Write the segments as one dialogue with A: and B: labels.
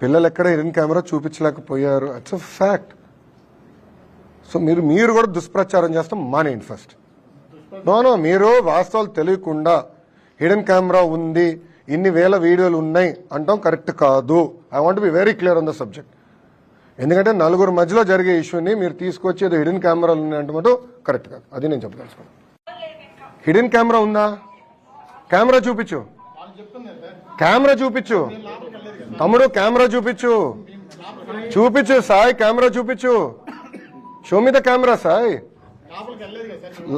A: పిల్లలు ఎక్కడ hidden camera చూపించలేకపోయారు, ఇట్స్ అ ఫ్యాక్ట్. సో మీరు కూడా దుష్ప్రచారం చేస్తాం మానేయండి ఫస్ట్. నో మీరు వాస్తవాలు తెలియకుండా హిడెన్ కెమెరా ఉంది, ఇన్ని వేల వీడియోలు ఉన్నాయి అంటాం కరెక్ట్ కాదు. I want be very clear on the subject. ఎందుకంటే నలుగురు మధ్యలో జరిగే ఇష్యూని మీరు తీసుకొచ్చి ఏదో హిడెన్ కెమెరాలు ఉన్నాయంటే మటు కరెక్ట్ కాదు. అది నేను చెప్పదలుచుకున్నాను. హిడెన్ కెమెరా ఉందా? కెమెరా చూపించు, కెమెరా చూపించు తమ్ముడు, కెమెరా చూపించు, చూపించు సాయి, కెమెరా చూపించు. Show me the camera Sai.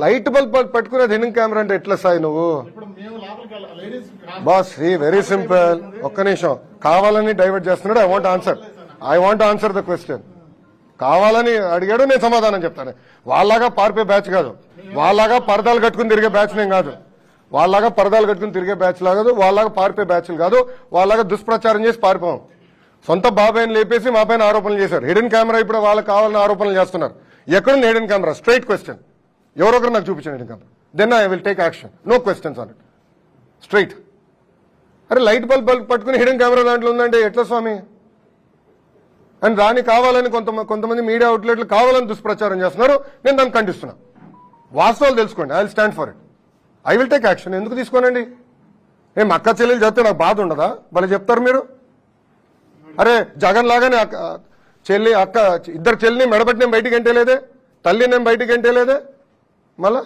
A: Light bulb పట్టుకునేది హిడెన్ కెమెరా అంటే ఎట్లా సాయి నువ్వు? Boss very simple. ఒక్క నిమిషం, కావాలని డైవర్ట్ చేస్తున్నాడు. I want answer the question. కావాలని అడిగాడు, నేను సమాధానం చెప్తాను. వాళ్ళలాగా పారిపోయే బ్యాచ్ కాదు, వాళ్ళలాగా పరదాలు కట్టుకుని తిరిగే బ్యాచ్ నేను కాదు, వాళ్ళలాగా పరదాలు కట్టుకుని తిరిగే బ్యాచ్ కాదు, వాళ్ళలాగా పారిపోయే బ్యాచ్లు కాదు, వాళ్ళలాగా దుష్ప్రచారం చేసి పారిపోం. సొంత బాబాయిని లేపేసి మా పైన ఆరోపణలు చేశారు. హిడెన్ కెమెరా ఇప్పుడు వాళ్ళకి కావాలని ఆరోపణలు చేస్తున్నారు. ఎక్కడుంది హిడెన్ కెమెరా? Straight question. ఎవరొకరు నాకు చూపించండి hidden camera, then I will take action. No questions on it, straight. అరే లైట్ బల్బ్ పట్టుకుని హిడెన్ కెమెరా దాంట్లో ఉందంటే ఎట్లా స్వామి? అండ్ దాన్ని కావాలని కొంతమంది మీడియా అవుట్లెట్లు కావాలని దుష్ప్రచారం చేస్తున్నారు. నేను దాన్ని ఖండిస్తున్నా. వాస్తవాలు తెలుసుకోండి. I will stand for it. I will take action. ఎందుకు తీసుకోనండి? ఏం అక్క చెల్లెలు చెప్తే నాకు బాధ ఉండదా? భలే చెప్తారు మీరు. అరే జగన్ లాగానే చెల్లి అక్క ఇద్దరు చెల్లిని మెడబట్టి నేను బయటికి ఎంటేలేదే, తల్లి నేను బయటికి ఎంటేలేదే, మళ్ళా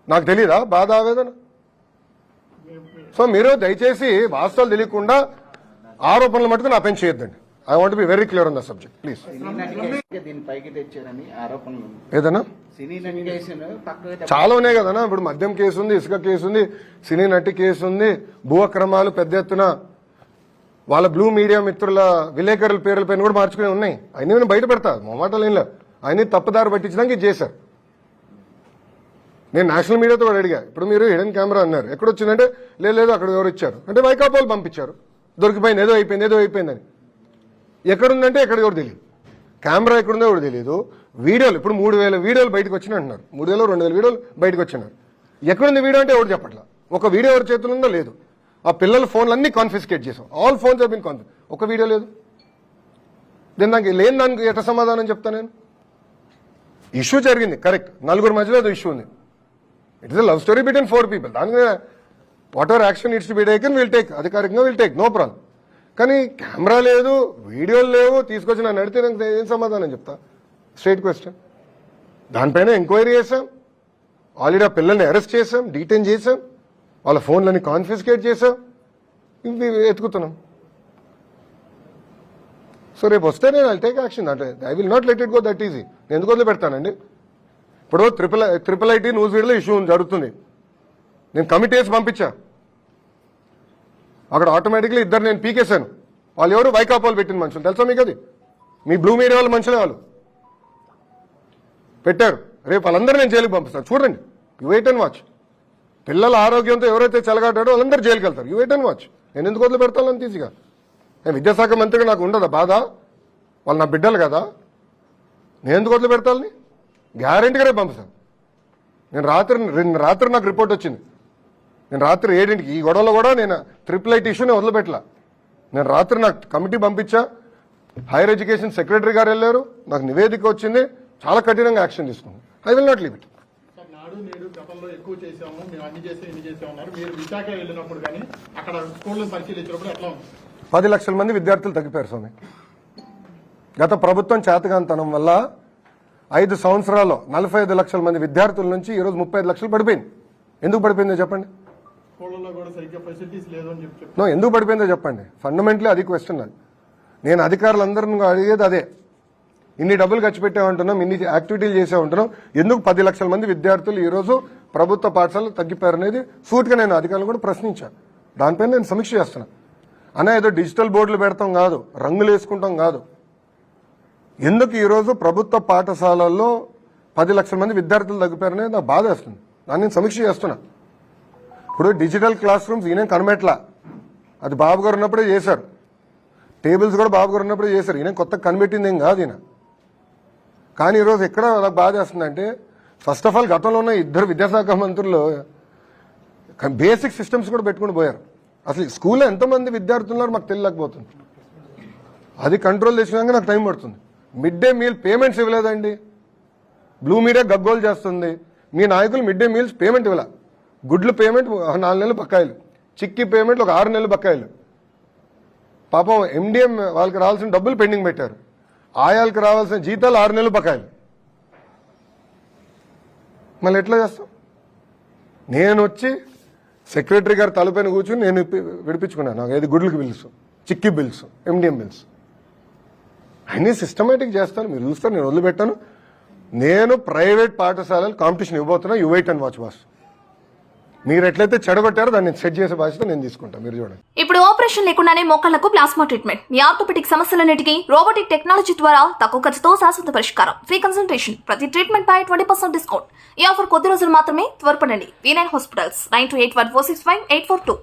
A: నాకు తెలీదా బాధ ఆవేదన? సో మీరు దయచేసి వాస్తవాలు తెలియకుండా ఆరోపణలు మటుకు నా పైన చేయొద్దండి. I want be very clear on the subject please. ఏదన్నా చాలా ఉన్నాయి కదన్నా. ఇప్పుడు మద్యం కేసు ఉంది, ఇసుక కేసు ఉంది, సినీ నటి కేసు ఉంది, భూ అక్రమాలు పెద్ద ఎత్తున వాళ్ళ బ్లూ మీడియా మిత్రుల విలేకరుల పేర్ల పైన కూడా మార్చుకునే ఉన్నాయి. అయినా నేను బయట పెడతా, మొమాటలు ఏం లేవు. ఆయన తప్పుదారి పట్టించడానికి ఇది చేశారు. నేను నేషనల్ మీడియాతో కూడా అడిగా. ఇప్పుడు మీరు హిడెన్ కెమెరా అన్నారు, ఎక్కడొచ్చిందంటే లేదు అక్కడ ఎవరు ఇచ్చారు అంటే వైకాపాలు పంపించారు, దొరికిపోయింది, ఏదో అయిపోయిందని. ఎక్కడుందంటే ఎక్కడ ఎవరు తెలియదు, కెమెరా ఎక్కడుందో ఎవరు తెలియదు. వీడియోలు ఇప్పుడు 3000 వీడియోలు బయటకు వచ్చినాయి అంటున్నారు. 3000 2000 వీడియోలు బయటకు వచ్చినారు. ఎక్కడుంది వీడియో అంటే ఎవరు చెప్పట్లా. ఒక వీడియో ఎవరి చేతులు ఉందో లేదు. ఆ పిల్లల ఫోన్లు అన్ని కాన్ఫిస్కేట్ చేసాం. All phones have been confiscate. ఒక వీడియో లేదు. దానికి ఎట్లా సమాధానం చెప్తా నేను? ఇష్యూ జరిగింది కరెక్ట్, నలుగురు మధ్యలో ఏదో ఇష్యూ ఉంది. It is a love story between 4 people. దాని what ever action needs to be taken will take. అధికారికంగా విల్ టేక్, నో ప్రాబ్లం. కానీ కెమెరా లేదు, వీడియోలు లేవు, తీసుకొచ్చి నన్ను అడిగితే నాకు ఏం సమాధానం చెప్తా? Straight question. దానిపైన ఎంక్వైరీ చేశాం, ఆల్రెడీ ఆ పిల్లల్ని అరెస్ట్ చేశాం, డీటైన్ చేశాం, వాళ్ళ ఫోన్లని కాన్ఫిస్కేట్ చేశాం, ఇవి ఎత్తుకుతున్నాం. సో రేపు వస్తే నేను ఐ టేక్ యాక్షన్. అంటే I will not let it go that easy. నేను ఎందుకు వదిలి పెడతానండి? ఇప్పుడు ట్రిపుల్ ఐటీ న్యూస్ వీడియోలో ఇష్యూ జరుగుతుంది. నేను కమిటీ వేసి పంపించా. అక్కడ ఆటోమేటిక్లీ ఇద్దరు నేను పీకేశాను. వాళ్ళు ఎవరు? వైకాపాలు పెట్టిన మనుషులు. తెలుసా మీకు? అది మీ బ్లూ మీడియా వాళ్ళ మనుషులే వాళ్ళు పెట్టారు. రేపు వాళ్ళందరూ నేను జైలుకి పంపిస్తాను. చూడండి, యూ వెయిట్ అండ్ వాచ్. పిల్లల ఆరోగ్యంతో ఎవరైతే చెలగాటాడో వాళ్ళందరూ జైలుకి వెళ్తారు. You wait and watch. నేను ఎందుకు వదిలి పెడతాను అంత ఈజీగా? నేను విద్యాశాఖ మంత్రిగా నాకు ఉండదా బాధ? వాళ్ళు నా బిడ్డలు కదా, నేను ఎందుకు వదిలి పెడతాను? గ్యారెంటీగా రేపు పంపిస్తాను. నేను రాత్రి నాకు రిపోర్ట్ వచ్చింది. నేను రాత్రి 7ంటికి ఈ గొడవలో కూడా నేను ట్రిపుల్ ఐటీ ఇష్యూని వదిలిపెట్టలా. నేను రాత్రి నాకు కమిటీ పంపించా, హైయర్ ఎడ్యుకేషన్ సెక్రటరీ గారు వెళ్ళారు, నాకు నివేదిక వచ్చింది, చాలా కఠినంగా యాక్షన్ తీసుకున్నాను. I will not leave it.
B: ఎక్కువ చేసాము, మేము అన్ని చేసాం, ఇన్ని చేసాం అన్నారు. మీరు విశాఖ వెళ్ళినప్పుడు కానీ అక్కడ స్కూళ్ళను పరిశీలించినప్పుడు ఎట్లా ఉంది?
A: 10 లక్షల మంది విద్యార్థులు తగ్గిపోయారు స్వామి. గత ప్రభుత్వం చేతగాంతనం వల్ల 5 సంవత్సరాల్లో 45 లక్షల మంది విద్యార్థుల నుంచి ఈరోజు 35 లక్షలు పడిపోయింది. ఎందుకు పడిపోయిందో చెప్పండి? ఎందుకు పడిపోయిందో చెప్పండి. ఫండమెంటలీ అది క్వశ్చన్. అది నేను అధికారులందరినీ అడిగేది అదే. ఇన్ని డబ్బులు ఖర్చు పెట్టామంటున్నాం, ఇన్ని యాక్టివిటీలు చేసామంటున్నాం, ఎందుకు 10 లక్షల మంది విద్యార్థులు ఈరోజు ప్రభుత్వ పాఠశాలలు తగ్గిపోయారనేది సూటిగా నేను అధికారులు కూడా ప్రశ్నించాను. దానిపైన నేను సమీక్ష చేస్తున్నా. అనే ఏదో డిజిటల్ బోర్డులు పెడతాం కాదు, రంగులు వేసుకుంటాం కాదు. ఎందుకు ఈరోజు ప్రభుత్వ పాఠశాలల్లో 10 లక్షల మంది విద్యార్థులు తగ్గిపోయారనేది నాకు బాధ వేస్తుంది. దాన్ని నేను సమీక్ష చేస్తున్నా. ఇప్పుడు డిజిటల్ క్లాస్ రూమ్స్ ఈయన కనిపెట్టలా, అది బాబు గారు ఉన్నప్పుడే చేశారు. టేబుల్స్ కూడా బాబు గారు ఉన్నప్పుడే చేశారు. ఈయన కొత్త కనిపెట్టింది ఏం కాదు ఈయన. కానీ ఈరోజు ఎక్కడ నాకు బాధ వేస్తుందంటే, ఫస్ట్ ఆఫ్ ఆల్ గతంలో ఉన్న 2 విద్యాశాఖ మంత్రులు బేసిక్ సిస్టమ్స్ కూడా పెట్టుకుని పోయారు. అసలు స్కూల్లో ఎంతమంది విద్యార్థులు ఉన్నారో మాకు తెలియలేకపోతుంది. అది కంట్రోల్ చేసినాక నాకు టైం పడుతుంది. మిడ్ డే మీల్ పేమెంట్స్ ఇవ్వలేదండి. బ్లూ మీడియా గగ్గోలు చేస్తుంది, మీ నాయకులు మిడ్ డే మీల్స్ పేమెంట్ ఇవ్వలే. గుడ్లు పేమెంట్ 4 నెలలు బకాయిలు, చిక్కీ పేమెంట్లు ఒక 6 నెలలు బకాయిలు. పాపం ఎండిఎం వాళ్ళకి రావాల్సిన డబ్బులు పెండింగ్ పెట్టారు. ఆయాలకు రావాల్సిన జీతాలు 6 నెలలు బకాయిలు. మళ్ళీ ఎట్లా చేస్తాం? నేను వచ్చి సెక్రటరీ గారు తలపైన కూర్చుని నేను విడిపించుకున్నాను. నాకు ఏది గుడ్లకి బిల్స్, చిక్కీ బిల్స్, ఎండిఎం బిల్స్ అన్నీ సిస్టమేటిక్ చేస్తాను. మీరు చూస్తారు, నేను వదిలిపెట్టాను. నేను ప్రైవేట్ పాఠశాలలు కాంపిటీషన్ ఇవ్వబోతున్నా. You wait and watch boss. మీరు ఎట్లయితే చెడగొట్టారో దాన్ని సెట్ చేసే బాధ్యత నేను తీసుకుంటాను. మీరు చూడండి.
C: ఇప్పుడు ఆపరేషన్ లేకుండానే మోకాళ్లకు ప్లాస్మా ట్రీట్మెంట్. మీ ఆర్థోపెటిక్ సమస్యలన్నిటికీ రోబోటిక్ టెక్నాలజీ ద్వారా తక్కువ ఖర్చుతో శాశ్వత పరిష్కారం. Free consultation. ప్రతి ట్రీట్మెంట్ పై 20% డిస్కౌంట్. ఈ ఆఫర్ కొద్ది రోజులు మాత్రమే. త్వరపడండి. V9 hospitals 9281465842.